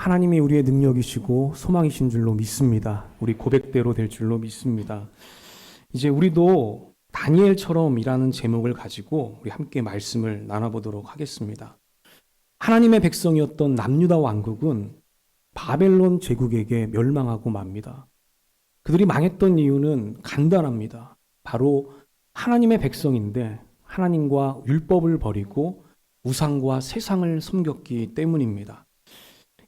하나님이 우리의 능력이시고 소망이신 줄로 믿습니다. 우리 고백대로 될 줄로 믿습니다. 이제 우리도 다니엘처럼이라는 제목을 가지고 우리 함께 말씀을 나눠보도록 하겠습니다. 하나님의 백성이었던 남유다 왕국은 바벨론 제국에게 멸망하고 맙니다. 그들이 망했던 이유는 간단합니다. 바로 하나님의 백성인데 하나님과 율법을 버리고 우상과 세상을 섬겼기 때문입니다.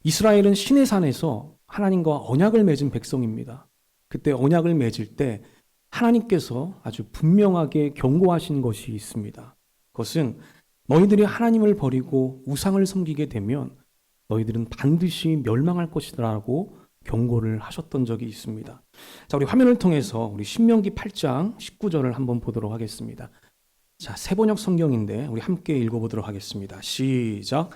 이스라엘은 시내산에서 하나님과 언약을 맺은 백성입니다. 그때 언약을 맺을 때 하나님께서 아주 분명하게 경고하신 것이 있습니다. 그것은 너희들이 하나님을 버리고 우상을 섬기게 되면 너희들은 반드시 멸망할 것이라고 경고를 하셨던 적이 있습니다. 자, 우리 화면을 통해서 우리 신명기 8장 19절을 한번 보도록 하겠습니다. 자, 새번역 성경인데 우리 함께 읽어보도록 하겠습니다. 시작.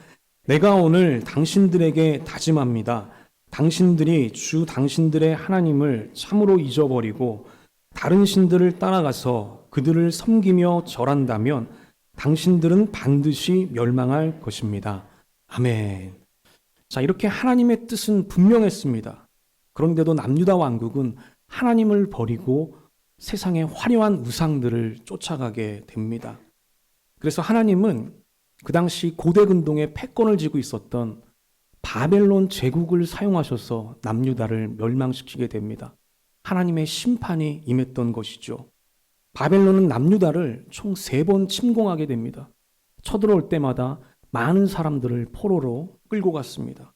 내가 오늘 당신들에게 다짐합니다. 당신들이 주 당신들의 하나님을 참으로 잊어버리고 다른 신들을 따라가서 그들을 섬기며 절한다면 당신들은 반드시 멸망할 것입니다. 아멘. 자, 이렇게 하나님의 뜻은 분명했습니다. 그런데도 남유다 왕국은 하나님을 버리고 세상의 화려한 우상들을 쫓아가게 됩니다. 그래서 하나님은 그 당시 고대 근동에 패권을 쥐고 있었던 바벨론 제국을 사용하셔서 남유다를 멸망시키게 됩니다. 하나님의 심판이 임했던 것이죠. 바벨론은 남유다를 총 3번 침공하게 됩니다. 쳐들어올 때마다 많은 사람들을 포로로 끌고 갔습니다.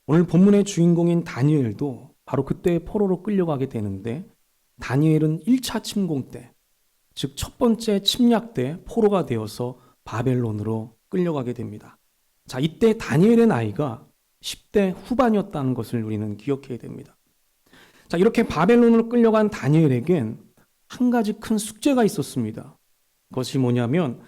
오늘 본문의 주인공인 다니엘도 바로 그때 포로로 끌려가게 되는데 다니엘은 1차 침공 때, 즉 첫 번째 침략 때 포로가 되어서 바벨론으로 끌려가게 됩니다. 자, 이때 다니엘의 나이가 10대 후반이었다는 것을 우리는 기억해야 됩니다. 자, 이렇게 바벨론으로 끌려간 다니엘에겐 한 가지 큰 숙제가 있었습니다. 그것이 뭐냐면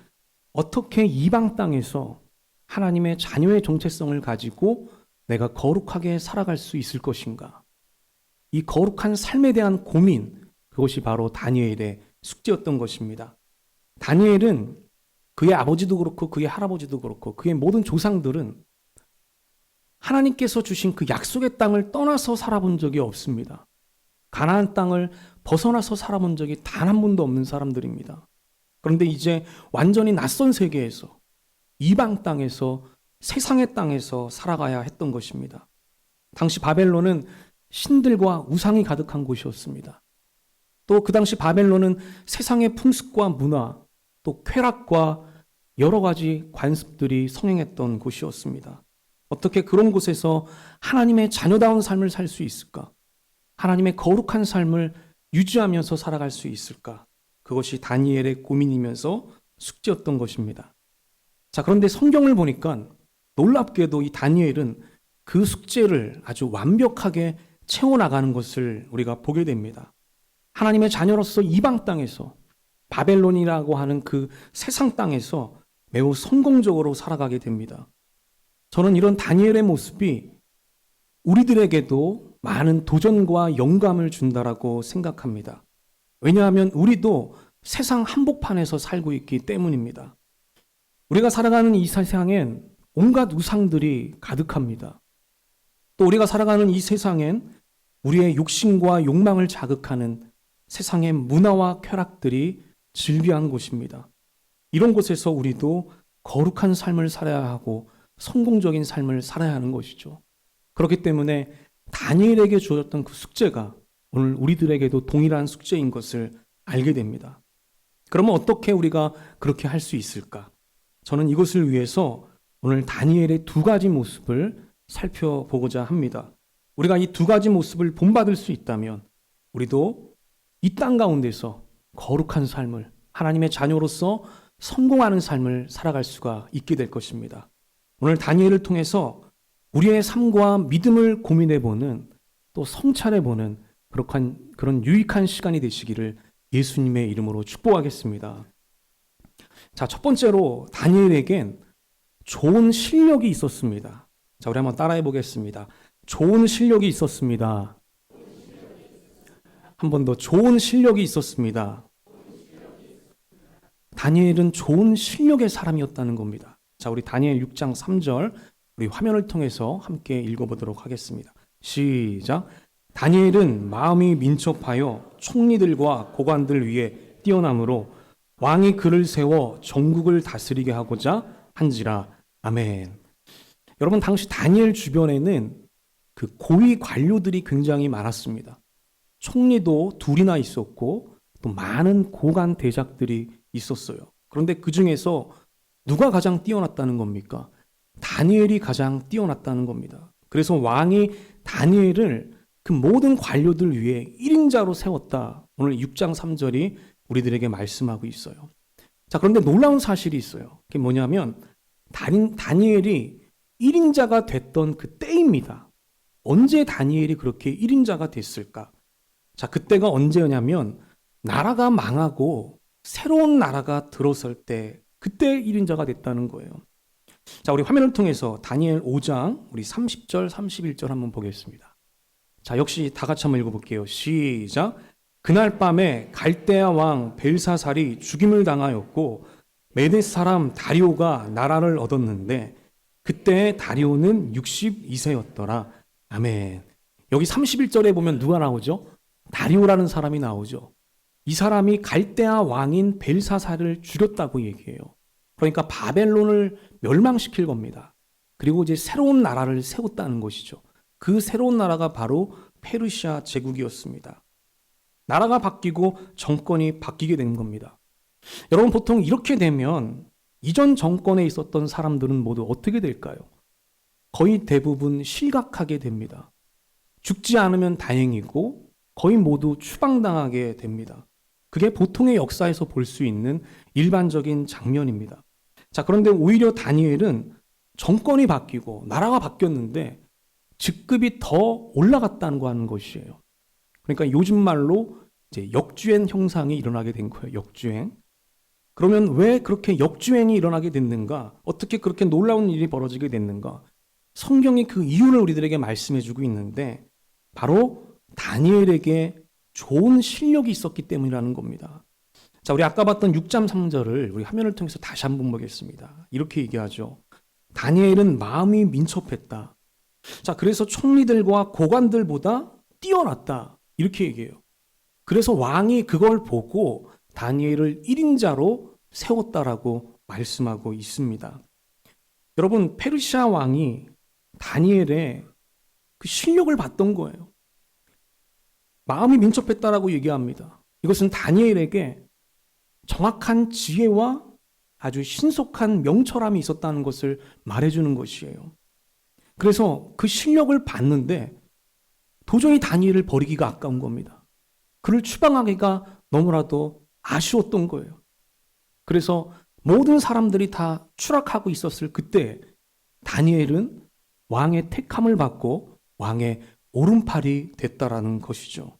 어떻게 이방 땅에서 하나님의 자녀의 정체성을 가지고 내가 거룩하게 살아갈 수 있을 것인가. 이 거룩한 삶에 대한 고민, 그것이 바로 다니엘의 숙제였던 것입니다. 다니엘은 그의 아버지도 그렇고 그의 할아버지도 그렇고 그의 모든 조상들은 하나님께서 주신 그 약속의 땅을 떠나서 살아본 적이 없습니다. 가나안 땅을 벗어나서 살아본 적이 단 한 번도 없는 사람들입니다. 그런데 이제 완전히 낯선 세계에서 이방 땅에서 세상의 땅에서 살아가야 했던 것입니다. 당시 바벨론은 신들과 우상이 가득한 곳이었습니다. 또 그 당시 바벨론은 세상의 풍습과 문화, 또 쾌락과 여러 가지 관습들이 성행했던 곳이었습니다. 어떻게 그런 곳에서 하나님의 자녀다운 삶을 살 수 있을까? 하나님의 거룩한 삶을 유지하면서 살아갈 수 있을까? 그것이 다니엘의 고민이면서 숙제였던 것입니다. 자, 그런데 성경을 보니까 놀랍게도 이 다니엘은 그 숙제를 아주 완벽하게 채워나가는 것을 우리가 보게 됩니다. 하나님의 자녀로서 이방 땅에서 바벨론이라고 하는 그 세상 땅에서 매우 성공적으로 살아가게 됩니다. 저는 이런 다니엘의 모습이 우리들에게도 많은 도전과 영감을 준다라고 생각합니다. 왜냐하면 우리도 세상 한복판에서 살고 있기 때문입니다. 우리가 살아가는 이 세상엔 온갖 우상들이 가득합니다. 또 우리가 살아가는 이 세상엔 우리의 욕심과 욕망을 자극하는 세상의 문화와 쾌락들이 즐비한 곳입니다. 이런 곳에서 우리도 거룩한 삶을 살아야 하고 성공적인 삶을 살아야 하는 것이죠. 그렇기 때문에 다니엘에게 주어졌던 그 숙제가 오늘 우리들에게도 동일한 숙제인 것을 알게 됩니다. 그러면 어떻게 우리가 그렇게 할 수 있을까? 저는 이것을 위해서 오늘 다니엘의 2가지 모습을 살펴보고자 합니다. 우리가 이 2가지 모습을 본받을 수 있다면 우리도 이 땅 가운데서 거룩한 삶을, 하나님의 자녀로서 성공하는 삶을 살아갈 수가 있게 될 것입니다. 오늘 다니엘을 통해서 우리의 삶과 믿음을 고민해보는, 또 성찰해보는 그런 유익한 시간이 되시기를 예수님의 이름으로 축복하겠습니다. 자, 첫 번째로 다니엘에겐 좋은 실력이 있었습니다. 자, 우리 한번 따라해 보겠습니다. 좋은 실력이 있었습니다. 한 번 더, 좋은 실력이 있었습니다. 다니엘은 좋은 실력의 사람이었다는 겁니다. 자, 우리 다니엘 6장 3절 우리 화면을 통해서 함께 읽어보도록 하겠습니다. 시작. 다니엘은 마음이 민첩하여 총리들과 고관들 위에 뛰어남으로 왕이 그를 세워 전국을 다스리게 하고자 한지라. 아멘. 여러분, 당시 다니엘 주변에는 그 고위 관료들이 굉장히 많았습니다. 총리도 둘이나 있었고 또 많은 고관 대작들이 있었어요. 그런데 그 중에서 누가 가장 뛰어났다는 겁니까? 다니엘이 가장 뛰어났다는 겁니다. 그래서 왕이 다니엘을 그 모든 관료들 위해 1인자로 세웠다. 오늘 6장 3절이 우리들에게 말씀하고 있어요. 자, 그런데 놀라운 사실이 있어요. 그게 뭐냐면 다니엘이 1인자가 됐던 그 때입니다. 언제 다니엘이 그렇게 1인자가 됐을까? 자, 그때가 언제냐면 나라가 망하고 새로운 나라가 들어설 때 그때 1인자가 됐다는 거예요. 자, 우리 화면을 통해서 다니엘 5장 우리 30절 31절 한번 보겠습니다. 자, 역시 다 같이 한번 읽어볼게요. 시작. 그날 밤에 갈대아 왕 벨사살이 죽임을 당하였고 메데 사람 다리오가 나라를 얻었는데 그때 다리오는 62세였더라. 아멘. 여기 31절에 보면 누가 나오죠? 다리오라는 사람이 나오죠. 이 사람이 갈대아 왕인 벨사살을 죽였다고 얘기해요. 그러니까 바벨론을 멸망시킬 겁니다. 그리고 이제 새로운 나라를 세웠다는 것이죠. 그 새로운 나라가 바로 페르시아 제국이었습니다. 나라가 바뀌고 정권이 바뀌게 된 겁니다. 여러분, 보통 이렇게 되면 이전 정권에 있었던 사람들은 모두 어떻게 될까요? 거의 대부분 실각하게 됩니다. 죽지 않으면 다행이고 거의 모두 추방당하게 됩니다. 그게 보통의 역사에서 볼 수 있는 일반적인 장면입니다. 자, 그런데 오히려 다니엘은 정권이 바뀌고 나라가 바뀌었는데 직급이 더 올라갔다는 거 하는 것이에요. 그러니까 요즘 말로 이제 역주행 형상이 일어나게 된 거예요. 역주행. 그러면 왜 그렇게 역주행이 일어나게 됐는가? 어떻게 그렇게 놀라운 일이 벌어지게 됐는가? 성경이 그 이유를 우리들에게 말씀해주고 있는데 바로 다니엘에게 좋은 실력이 있었기 때문이라는 겁니다. 자, 우리 아까 봤던 6장 3절을 우리 화면을 통해서 다시 한번 보겠습니다. 이렇게 얘기하죠. 다니엘은 마음이 민첩했다. 자, 그래서 총리들과 고관들보다 뛰어났다. 이렇게 얘기해요. 그래서 왕이 그걸 보고 다니엘을 1인자로 세웠다라고 말씀하고 있습니다. 여러분, 페르시아 왕이 다니엘의 그 실력을 봤던 거예요. 마음이 민첩했다라고 얘기합니다. 이것은 다니엘에게 정확한 지혜와 아주 신속한 명철함이 있었다는 것을 말해주는 것이에요. 그래서 그 실력을 봤는데 도저히 다니엘을 버리기가 아까운 겁니다. 그를 추방하기가 너무나도 아쉬웠던 거예요. 그래서 모든 사람들이 다 추락하고 있었을 그때 다니엘은 왕의 택함을 받고 왕의 오른팔이 됐다라는 것이죠.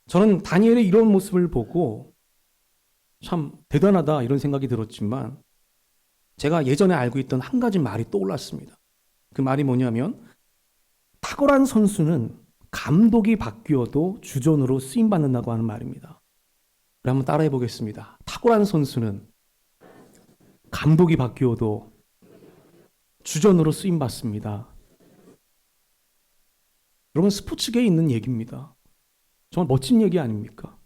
저는 다니엘의 이런 모습을 보고 참 대단하다 이런 생각이 들었지만 제가 예전에 알고 있던 한 가지 말이 떠올랐습니다. 그 말이 뭐냐면 탁월한 선수는 감독이 바뀌어도 주전으로 쓰임받는다고 하는 말입니다. 우리 한번 따라해 보겠습니다. 탁월한 선수는 감독이 바뀌어도 주전으로 쓰임받습니다. 여러분, 스포츠계에 있는 얘기입니다. 정말 멋진 얘기 아닙니까?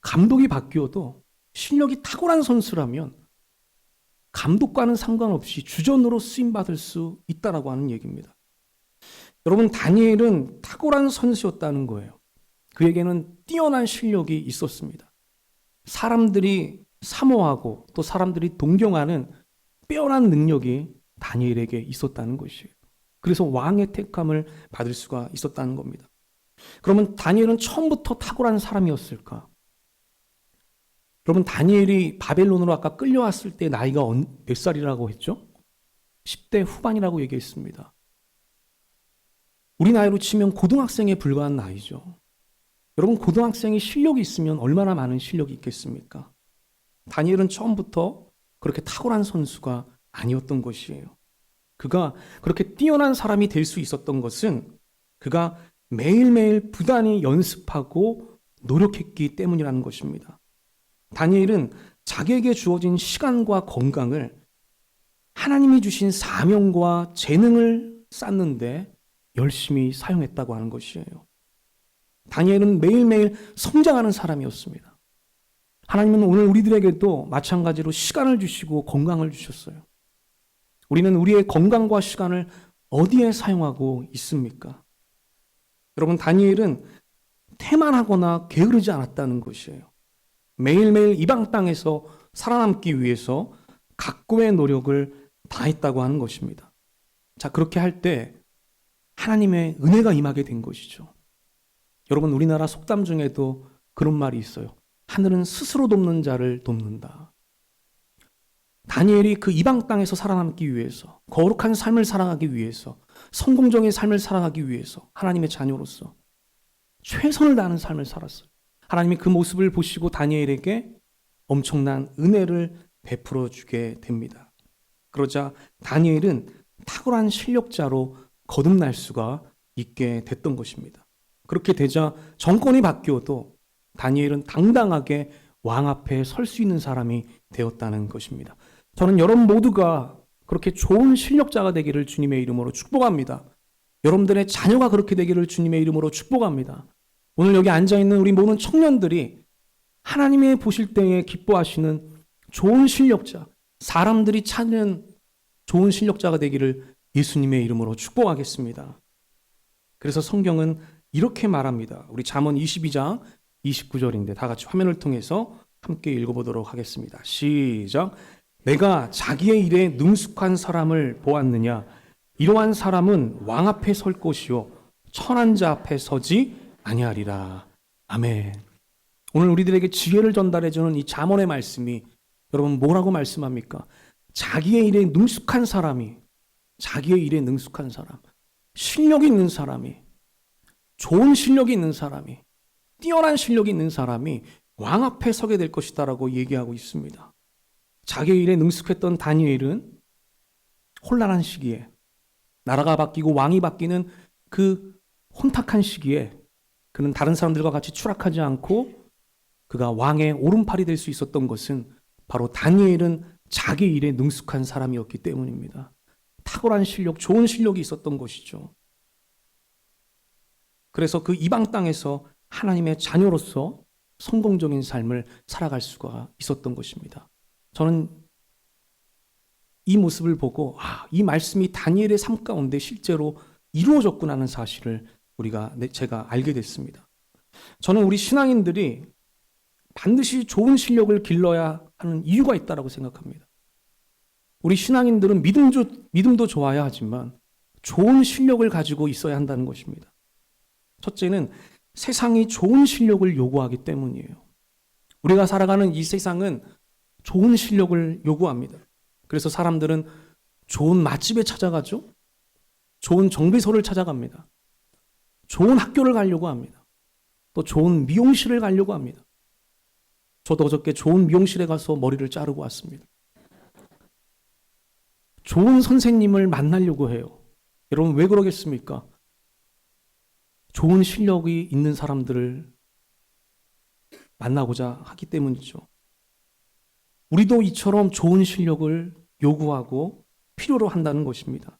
감독이 바뀌어도 실력이 탁월한 선수라면 감독과는 상관없이 주전으로 쓰임받을 수 있다라고 하는 얘기입니다. 여러분, 다니엘은 탁월한 선수였다는 거예요. 그에게는 뛰어난 실력이 있었습니다. 사람들이 사모하고 또 사람들이 동경하는 빼어난 능력이 다니엘에게 있었다는 것이에요. 그래서 왕의 택함을 받을 수가 있었다는 겁니다. 그러면 다니엘은 처음부터 탁월한 사람이었을까? 여러분, 다니엘이 바벨론으로 아까 끌려왔을 때 나이가 몇 살이라고 했죠? 10대 후반이라고 얘기했습니다. 우리 나이로 치면 고등학생에 불과한 나이죠. 여러분, 고등학생이 실력이 있으면 얼마나 많은 실력이 있겠습니까? 다니엘은 처음부터 그렇게 탁월한 선수가 아니었던 것이에요. 그가 그렇게 뛰어난 사람이 될 수 있었던 것은 그가 매일매일 부단히 연습하고 노력했기 때문이라는 것입니다. 다니엘은 자기에게 주어진 시간과 건강을 하나님이 주신 사명과 재능을 쌓는데 열심히 사용했다고 하는 것이에요. 다니엘은 매일매일 성장하는 사람이었습니다. 하나님은 오늘 우리들에게도 마찬가지로 시간을 주시고 건강을 주셨어요. 우리는 우리의 건강과 시간을 어디에 사용하고 있습니까? 여러분, 다니엘은 태만하거나 게으르지 않았다는 것이에요. 매일매일 이방 땅에서 살아남기 위해서 각고의 노력을 다했다고 하는 것입니다. 자, 그렇게 할 때 하나님의 은혜가 임하게 된 것이죠. 여러분, 우리나라 속담 중에도 그런 말이 있어요. 하늘은 스스로 돕는 자를 돕는다. 다니엘이 그 이방 땅에서 살아남기 위해서, 거룩한 삶을 살아가기 위해서, 성공적인 삶을 살아가기 위해서 하나님의 자녀로서 최선을 다하는 삶을 살았어요. 하나님이 그 모습을 보시고 다니엘에게 엄청난 은혜를 베풀어 주게 됩니다. 그러자 다니엘은 탁월한 실력자로 거듭날 수가 있게 됐던 것입니다. 그렇게 되자 정권이 바뀌어도 다니엘은 당당하게 왕 앞에 설 수 있는 사람이 되었다는 것입니다. 저는 여러분 모두가 그렇게 좋은 실력자가 되기를 주님의 이름으로 축복합니다. 여러분들의 자녀가 그렇게 되기를 주님의 이름으로 축복합니다. 오늘 여기 앉아있는 우리 모든 청년들이 하나님의 보실 때에 기뻐하시는 좋은 실력자, 사람들이 찾는 좋은 실력자가 되기를 예수님의 이름으로 축복하겠습니다. 그래서 성경은 이렇게 말합니다. 우리 잠언 22장 29절인데 다 같이 화면을 통해서 함께 읽어보도록 하겠습니다. 시작. 내가 자기의 일에 능숙한 사람을 보았느냐? 이러한 사람은 왕 앞에 설 것이요 천한 자 앞에 서지 아니하리라. 아멘. 오늘 우리들에게 지혜를 전달해주는 이 잠언의 말씀이 여러분 뭐라고 말씀합니까? 자기의 일에 능숙한 사람이, 자기의 일에 능숙한 사람, 실력이 있는 사람이, 좋은 실력이 있는 사람이, 뛰어난 실력이 있는 사람이 왕 앞에 서게 될 것이다라고 얘기하고 있습니다. 자기의 일에 능숙했던 다니엘은 혼란한 시기에, 나라가 바뀌고 왕이 바뀌는 그 혼탁한 시기에 그는 다른 사람들과 같이 추락하지 않고 그가 왕의 오른팔이 될 수 있었던 것은 바로 다니엘은 자기 일에 능숙한 사람이었기 때문입니다. 탁월한 실력, 좋은 실력이 있었던 것이죠. 그래서 그 이방 땅에서 하나님의 자녀로서 성공적인 삶을 살아갈 수가 있었던 것입니다. 저는 이 모습을 보고 이 말씀이 다니엘의 삶 가운데 실제로 이루어졌구나 하는 사실을 제가 알게 됐습니다. 저는 우리 신앙인들이 반드시 좋은 실력을 길러야 하는 이유가 있다고 생각합니다. 우리 신앙인들은 믿음도 좋아야 하지만 좋은 실력을 가지고 있어야 한다는 것입니다. 첫째는 세상이 좋은 실력을 요구하기 때문이에요. 우리가 살아가는 이 세상은 좋은 실력을 요구합니다. 그래서 사람들은 좋은 맛집에 찾아가죠. 좋은 정비소를 찾아갑니다. 좋은 학교를 가려고 합니다. 또 좋은 미용실을 가려고 합니다. 저도 어저께 좋은 미용실에 가서 머리를 자르고 왔습니다. 좋은 선생님을 만나려고 해요. 여러분 왜 그러겠습니까? 좋은 실력이 있는 사람들을 만나고자 하기 때문이죠. 우리도 이처럼 좋은 실력을 요구하고 필요로 한다는 것입니다.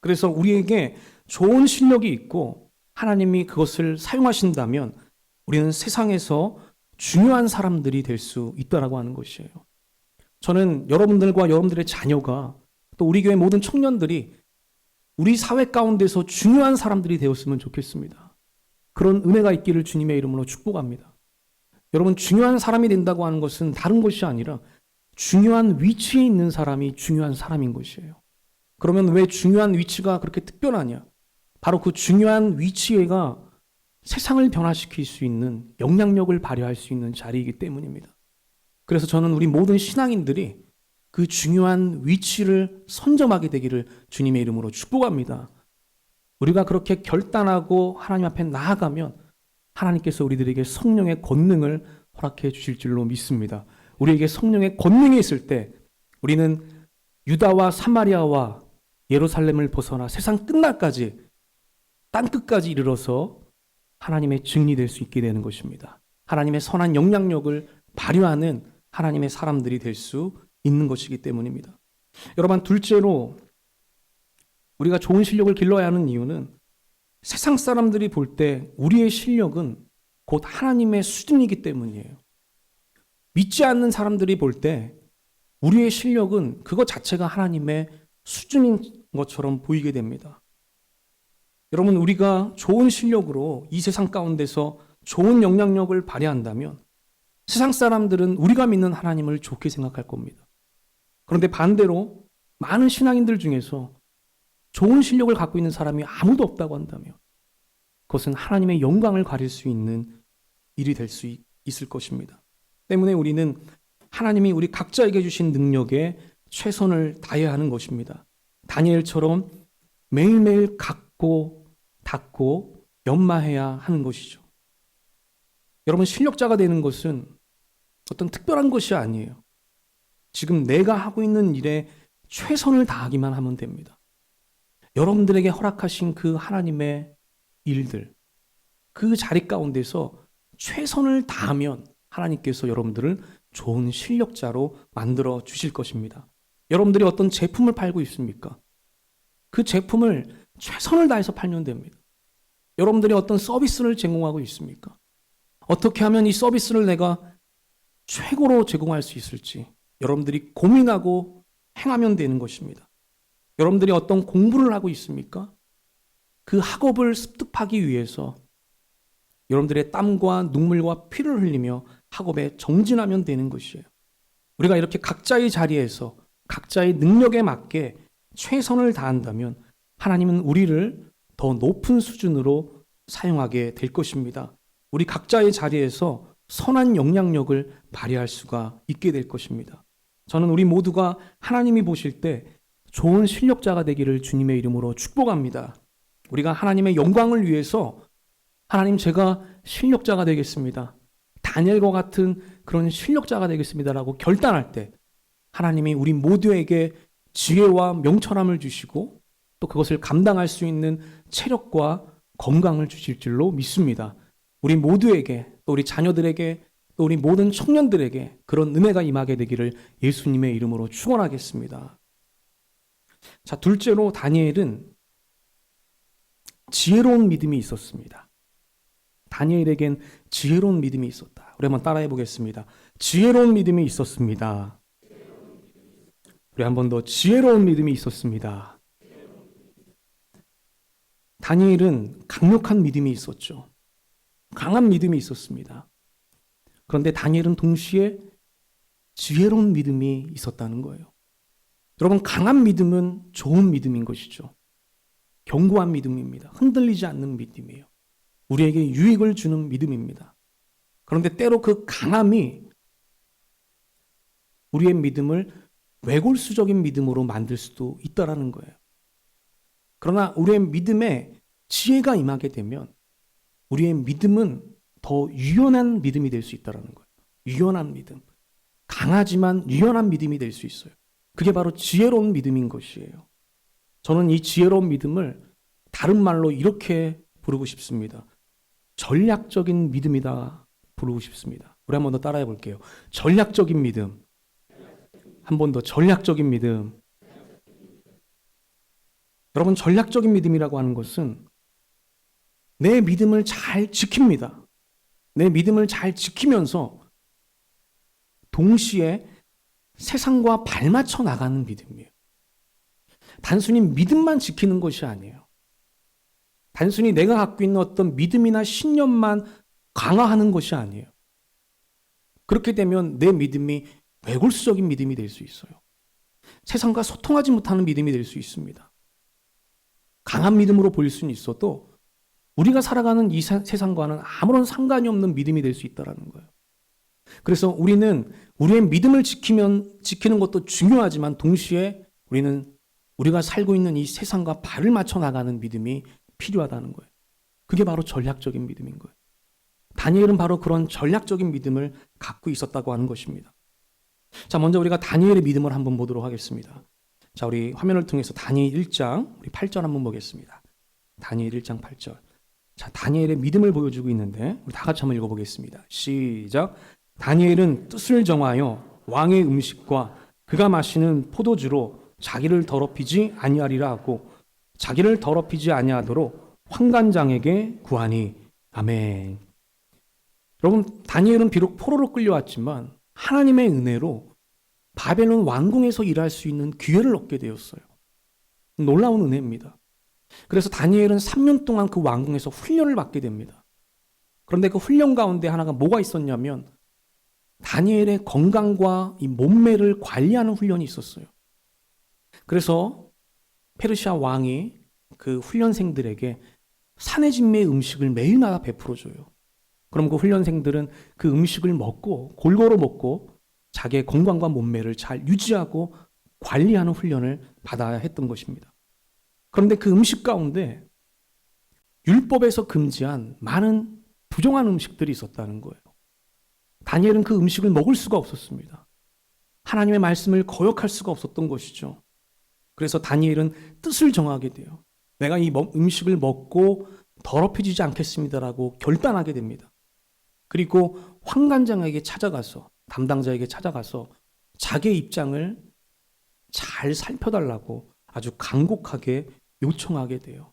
그래서 우리에게 좋은 실력이 있고 하나님이 그것을 사용하신다면 우리는 세상에서 중요한 사람들이 될 수 있다라고 하는 것이에요. 저는 여러분들과 여러분들의 자녀가 또 우리 교회 모든 청년들이 우리 사회 가운데서 중요한 사람들이 되었으면 좋겠습니다. 그런 은혜가 있기를 주님의 이름으로 축복합니다. 여러분 중요한 사람이 된다고 하는 것은 다른 것이 아니라 중요한 위치에 있는 사람이 중요한 사람인 것이에요. 그러면 왜 중요한 위치가 그렇게 특별하냐? 바로 그 중요한 위치가 세상을 변화시킬 수 있는 영향력을 발휘할 수 있는 자리이기 때문입니다. 그래서 저는 우리 모든 신앙인들이 그 중요한 위치를 선점하게 되기를 주님의 이름으로 축복합니다. 우리가 그렇게 결단하고 하나님 앞에 나아가면 하나님께서 우리들에게 성령의 권능을 허락해 주실 줄로 믿습니다. 우리에게 성령의 권능이 있을 때 우리는 유다와 사마리아와 예루살렘을 벗어나 세상 끝날까지 땅끝까지 이르러서 하나님의 증인이 될 수 있게 되는 것입니다. 하나님의 선한 영향력을 발휘하는 하나님의 사람들이 될 수 있는 것이기 때문입니다. 여러분, 둘째로 우리가 좋은 실력을 길러야 하는 이유는 세상 사람들이 볼 때 우리의 실력은 곧 하나님의 수준이기 때문이에요. 믿지 않는 사람들이 볼 때 우리의 실력은 그것 자체가 하나님의 수준인 것처럼 보이게 됩니다. 여러분, 우리가 좋은 실력으로 이 세상 가운데서 좋은 영향력을 발휘한다면 세상 사람들은 우리가 믿는 하나님을 좋게 생각할 겁니다. 그런데 반대로 많은 신앙인들 중에서 좋은 실력을 갖고 있는 사람이 아무도 없다고 한다면 그것은 하나님의 영광을 가릴 수 있는 일이 될 수 있을 것입니다. 때문에 우리는 하나님이 우리 각자에게 주신 능력에 최선을 다해야 하는 것입니다. 다니엘처럼 매일매일 갖고 닦고 연마해야 하는 것이죠. 여러분, 실력자가 되는 것은 어떤 특별한 것이 아니에요. 지금 내가 하고 있는 일에 최선을 다하기만 하면 됩니다. 여러분들에게 허락하신 그 하나님의 일들, 그 자리 가운데서 최선을 다하면 하나님께서 여러분들을 좋은 실력자로 만들어 주실 것입니다. 여러분들이 어떤 제품을 팔고 있습니까? 그 제품을 최선을 다해서 팔면 됩니다. 여러분들이 어떤 서비스를 제공하고 있습니까? 어떻게 하면 이 서비스를 내가 최고로 제공할 수 있을지 여러분들이 고민하고 행하면 되는 것입니다. 여러분들이 어떤 공부를 하고 있습니까? 그 학업을 습득하기 위해서 여러분들의 땀과 눈물과 피를 흘리며 학업에 정진하면 되는 것이에요. 우리가 이렇게 각자의 자리에서 각자의 능력에 맞게 최선을 다한다면 하나님은 우리를 더 높은 수준으로 사용하게 될 것입니다. 우리 각자의 자리에서 선한 영향력을 발휘할 수가 있게 될 것입니다. 저는 우리 모두가 하나님이 보실 때 좋은 실력자가 되기를 주님의 이름으로 축복합니다. 우리가 하나님의 영광을 위해서 하나님, 제가 실력자가 되겠습니다. 다니엘과 같은 그런 실력자가 되겠습니다라고 결단할 때 하나님이 우리 모두에게 지혜와 명철함을 주시고 또 그것을 감당할 수 있는 체력과 건강을 주실 줄로 믿습니다. 우리 모두에게, 또 우리 자녀들에게, 또 우리 모든 청년들에게 그런 은혜가 임하게 되기를 예수님의 이름으로 축원하겠습니다. 자, 둘째로 다니엘은 지혜로운 믿음이 있었습니다. 다니엘에겐 지혜로운 믿음이 있었다. 우리 한번 따라해 보겠습니다. 지혜로운 믿음이 있었습니다. 우리 한 번 더, 지혜로운 믿음이 있었습니다. 다니엘은 강력한 믿음이 있었죠. 강한 믿음이 있었습니다. 그런데 다니엘은 동시에 지혜로운 믿음이 있었다는 거예요. 여러분, 강한 믿음은 좋은 믿음인 것이죠. 견고한 믿음입니다. 흔들리지 않는 믿음이에요. 우리에게 유익을 주는 믿음입니다. 그런데 때로 그 강함이 우리의 믿음을 외골수적인 믿음으로 만들 수도 있다라는 거예요. 그러나 우리의 믿음에 지혜가 임하게 되면 우리의 믿음은 더 유연한 믿음이 될 수 있다는 거예요. 유연한 믿음. 강하지만 유연한 믿음이 될 수 있어요. 그게 바로 지혜로운 믿음인 것이에요. 저는 이 지혜로운 믿음을 다른 말로 이렇게 부르고 싶습니다. 전략적인 믿음이다 부르고 싶습니다. 우리 한 번 더 따라해 볼게요. 전략적인 믿음. 한 번 더, 전략적인 믿음. 여러분, 전략적인 믿음이라고 하는 것은 내 믿음을 잘 지킵니다. 내 믿음을 잘 지키면서 동시에 세상과 발맞춰 나가는 믿음이에요. 단순히 믿음만 지키는 것이 아니에요. 단순히 내가 갖고 있는 어떤 믿음이나 신념만 강화하는 것이 아니에요. 그렇게 되면 내 믿음이 외골수적인 믿음이 될 수 있어요. 세상과 소통하지 못하는 믿음이 될 수 있습니다. 강한 믿음으로 보일 수는 있어도 우리가 살아가는 이 세상과는 아무런 상관이 없는 믿음이 될 수 있다는 거예요. 그래서 우리는 우리의 믿음을 지키는 것도 중요하지만 동시에 우리는 우리가 살고 있는 이 세상과 발을 맞춰 나가는 믿음이 필요하다는 거예요. 그게 바로 전략적인 믿음인 거예요. 다니엘은 바로 그런 전략적인 믿음을 갖고 있었다고 하는 것입니다. 자, 먼저 우리가 다니엘의 믿음을 한번 보도록 하겠습니다. 자, 우리 화면을 통해서 다니엘 1장 우리 8절 한번 보겠습니다. 다니엘 1장 8절. 자, 다니엘의 믿음을 보여주고 있는데 우리 다 같이 한번 읽어보겠습니다. 시작. 다니엘은 뜻을 정하여 왕의 음식과 그가 마시는 포도주로 자기를 더럽히지 아니하리라 하고 자기를 더럽히지 아니하도록 환관장에게 구하니. 아멘. 여러분, 다니엘은 비록 포로로 끌려왔지만 하나님의 은혜로 바벨론 왕궁에서 일할 수 있는 기회를 얻게 되었어요. 놀라운 은혜입니다. 그래서 다니엘은 3년 동안 그 왕궁에서 훈련을 받게 됩니다. 그런데 그 훈련 가운데 하나가 뭐가 있었냐면 다니엘의 건강과 이 몸매를 관리하는 훈련이 있었어요. 그래서 페르시아 왕이 그 훈련생들에게 산해진매의 음식을 매일마다 베풀어줘요. 그럼 그 훈련생들은 그 음식을 먹고 골고루 먹고 자기의 건강과 몸매를 잘 유지하고 관리하는 훈련을 받아야 했던 것입니다. 그런데 그 음식 가운데 율법에서 금지한 많은 부정한 음식들이 있었다는 거예요. 다니엘은 그 음식을 먹을 수가 없었습니다. 하나님의 말씀을 거역할 수가 없었던 것이죠. 그래서 다니엘은 뜻을 정하게 돼요. 내가 이 음식을 먹고 더럽혀지지 않겠습니다라고 결단하게 됩니다. 그리고 환관장에게 찾아가서 담당자에게 찾아가서 자기의 입장을 잘 살펴달라고 아주 간곡하게 요청하게 돼요.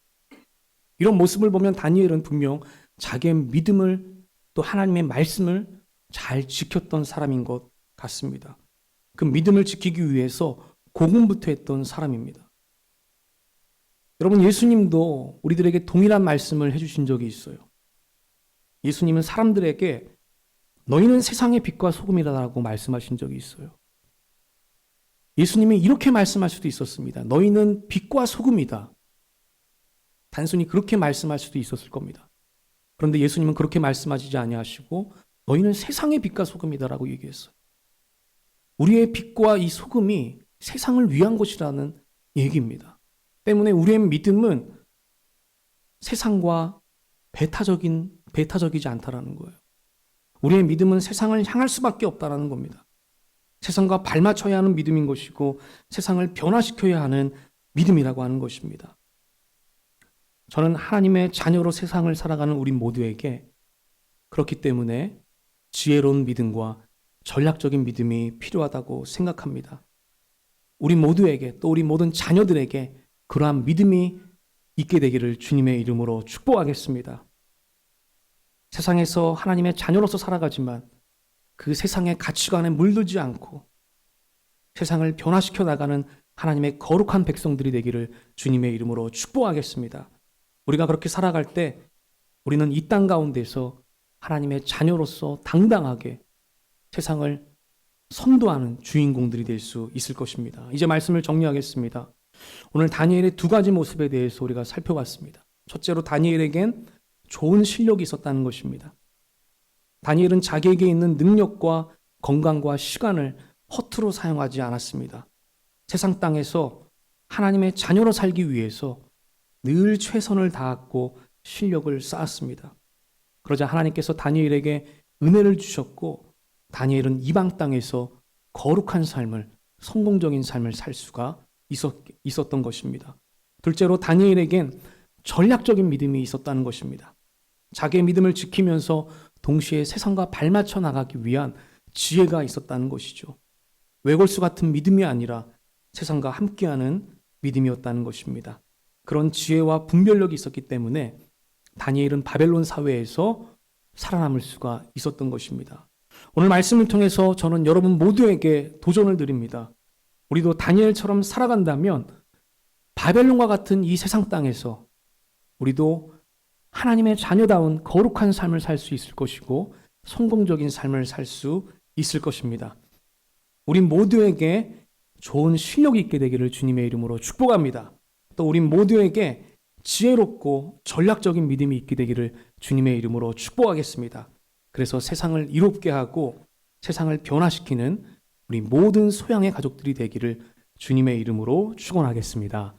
이런 모습을 보면 다니엘은 분명 자기의 믿음을 또 하나님의 말씀을 잘 지켰던 사람인 것 같습니다. 그 믿음을 지키기 위해서 고군부터 했던 사람입니다. 여러분, 예수님도 우리들에게 동일한 말씀을 해주신 적이 있어요. 예수님은 사람들에게 너희는 세상의 빛과 소금이라고 말씀하신 적이 있어요. 예수님이 이렇게 말씀할 수도 있었습니다. 너희는 빛과 소금이다. 단순히 그렇게 말씀할 수도 있었을 겁니다. 그런데 예수님은 그렇게 말씀하시지 아니하시고 너희는 세상의 빛과 소금이다라고 얘기했어요. 우리의 빛과 이 소금이 세상을 위한 것이라는 얘기입니다. 때문에 우리의 믿음은 세상과 배타적이지 않다라는 거예요. 우리의 믿음은 세상을 향할 수밖에 없다라는 겁니다. 세상과 발맞춰야 하는 믿음인 것이고 세상을 변화시켜야 하는 믿음이라고 하는 것입니다. 저는 하나님의 자녀로 세상을 살아가는 우리 모두에게 그렇기 때문에 지혜로운 믿음과 전략적인 믿음이 필요하다고 생각합니다. 우리 모두에게 또 우리 모든 자녀들에게 그러한 믿음이 있게 되기를 주님의 이름으로 축복하겠습니다. 세상에서 하나님의 자녀로서 살아가지만 그 세상의 가치관에 물들지 않고 세상을 변화시켜 나가는 하나님의 거룩한 백성들이 되기를 주님의 이름으로 축복하겠습니다. 우리가 그렇게 살아갈 때 우리는 이 땅 가운데서 하나님의 자녀로서 당당하게 세상을 선도하는 주인공들이 될 수 있을 것입니다. 이제 말씀을 정리하겠습니다. 오늘 다니엘의 두 가지 모습에 대해서 우리가 살펴봤습니다. 첫째로 다니엘에겐 좋은 실력이 있었다는 것입니다. 다니엘은 자기에게 있는 능력과 건강과 시간을 허투루 사용하지 않았습니다. 세상 땅에서 하나님의 자녀로 살기 위해서 늘 최선을 다했고 실력을 쌓았습니다. 그러자 하나님께서 다니엘에게 은혜를 주셨고 다니엘은 이방 땅에서 거룩한 삶을, 성공적인 삶을 살 수가 있었던 것입니다. 둘째로 다니엘에겐 전략적인 믿음이 있었다는 것입니다. 자기의 믿음을 지키면서 동시에 세상과 발맞춰 나가기 위한 지혜가 있었다는 것이죠. 외골수 같은 믿음이 아니라 세상과 함께하는 믿음이었다는 것입니다. 그런 지혜와 분별력이 있었기 때문에 다니엘은 바벨론 사회에서 살아남을 수가 있었던 것입니다. 오늘 말씀을 통해서 저는 여러분 모두에게 도전을 드립니다. 우리도 다니엘처럼 살아간다면 바벨론과 같은 이 세상 땅에서 우리도 하나님의 자녀다운 거룩한 삶을 살 수 있을 것이고 성공적인 삶을 살 수 있을 것입니다. 우리 모두에게 좋은 실력이 있게 되기를 주님의 이름으로 축복합니다. 또 우리 모두에게 지혜롭고 전략적인 믿음이 있게 되기를 주님의 이름으로 축복하겠습니다. 그래서 세상을 이롭게 하고 세상을 변화시키는 우리 모든 소양의 가족들이 되기를 주님의 이름으로 축원하겠습니다.